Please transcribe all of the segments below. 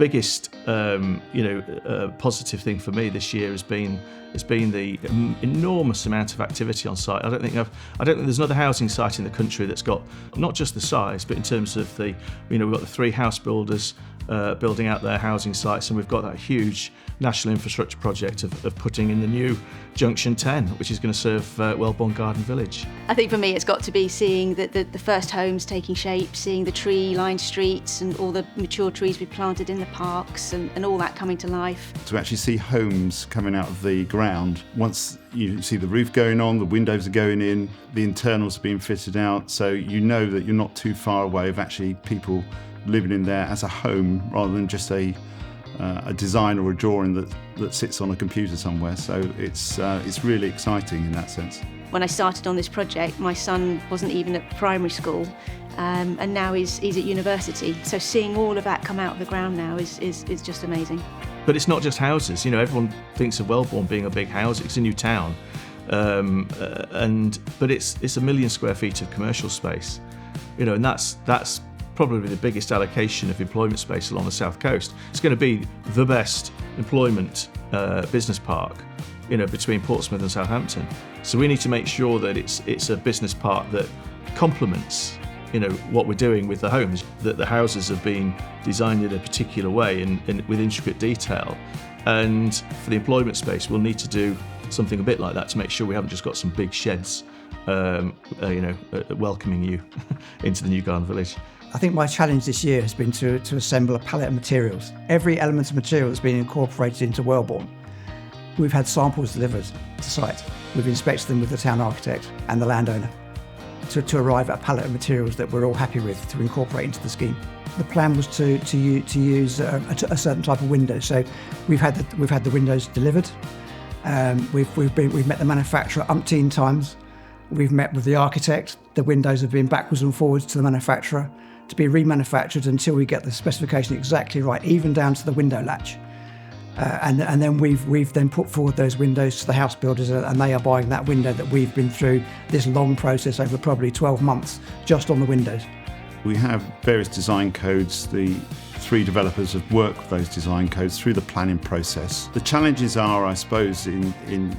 biggest, positive thing for me this year has been the enormous amount of activity on site. I don't think there's another housing site in the country that's got not just the size, but in terms of we've got the 3 house builders building out their housing sites, and we've got that huge national infrastructure project of putting in the new Junction 10, which is going to serve Welborne Garden Village. I think for me it's got to be seeing the first homes taking shape, seeing the tree-lined streets and all the mature trees we planted in the parks and all that coming to life. To actually see homes coming out of the ground, once you see the roof going on, the windows are going in, the internals are being fitted out, so you know that you're not too far away of actually people living in there as a home rather than just a design or a drawing that sits on a computer somewhere. So it's really exciting in that sense. When I started on this project, my son wasn't even at primary school, and now he's at university. So seeing all of that come out of the ground now is just amazing. But it's not just houses. Everyone thinks of Welborne being a big house. It's a new town, but it's 1 million square feet of commercial space. And that's probably the biggest allocation of employment space along the south coast. It's going to be the best employment business park, between Portsmouth and Southampton. So we need to make sure that it's a business park that complements, what we're doing with the homes. That the houses have been designed in a particular way and with intricate detail. And for the employment space, we'll need to do something a bit like that to make sure we haven't just got some big sheds, welcoming you into the new garden village. I think my challenge this year has been to assemble a palette of materials. Every element of material has been incorporated into Welborne. We've had samples delivered to site. We've inspected them with the town architect and the landowner to arrive at a palette of materials that we're all happy with to incorporate into the scheme. The plan was to use a certain type of window. So we've had the windows delivered. We've met the manufacturer umpteen times. We've met with the architect. The windows have been backwards and forwards to the manufacturer to be remanufactured until we get the specification exactly right, even down to the window latch. And then we've then put forward those windows to the house builders, and they are buying that window that we've been through this long process over probably 12 months just on the windows. We have various design codes. The 3 developers have worked with those design codes through the planning process. The challenges are, I suppose, in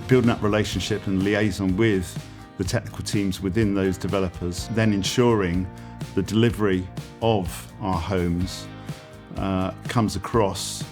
building up relationship and liaison with the technical teams within those developers, then ensuring the delivery of our homes comes across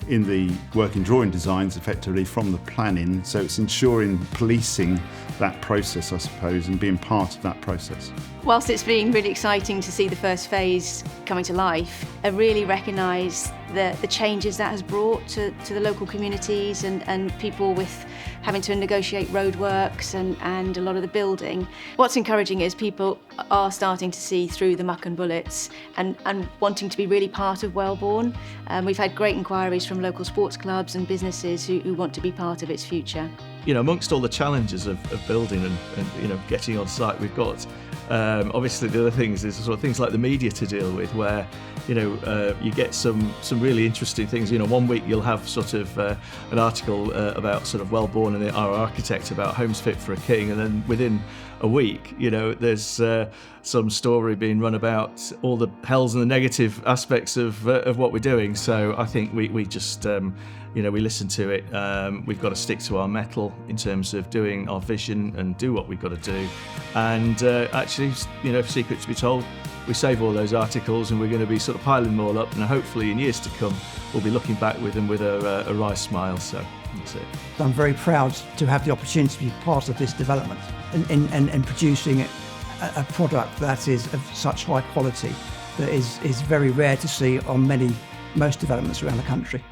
in the working drawing designs effectively from the planning. So it's ensuring policing that process, I suppose, and being part of that process. Whilst it's been really exciting to see the first phase coming to life, I really recognise the changes that has brought to the local communities and people with having to negotiate roadworks and a lot of the building. What's encouraging is people are starting to see through the muck and bullets and wanting to be really part of Welborne. We've had great inquiries from local sports clubs and businesses who want to be part of its future. Amongst all the challenges of building and getting on site, we've got obviously the other things is sort of things like the media to deal with, where you get some really interesting things. One week you'll have sort of an article about sort of Welborne and our architect about homes fit for a king, and then within a week, there's some story being run about all the hells and the negative aspects of what we're doing. So I think we just we listen to it. We've got to stick to our mettle in terms of doing our vision and do what we've got to do. And actually, secret to be told, we save all those articles and we're going to be sort of piling them all up, and hopefully in years to come we'll be looking back with them with a wry smile. So that's it. I'm very proud to have the opportunity to be part of this development and producing a product that is of such high quality that is very rare to see on most developments around the country.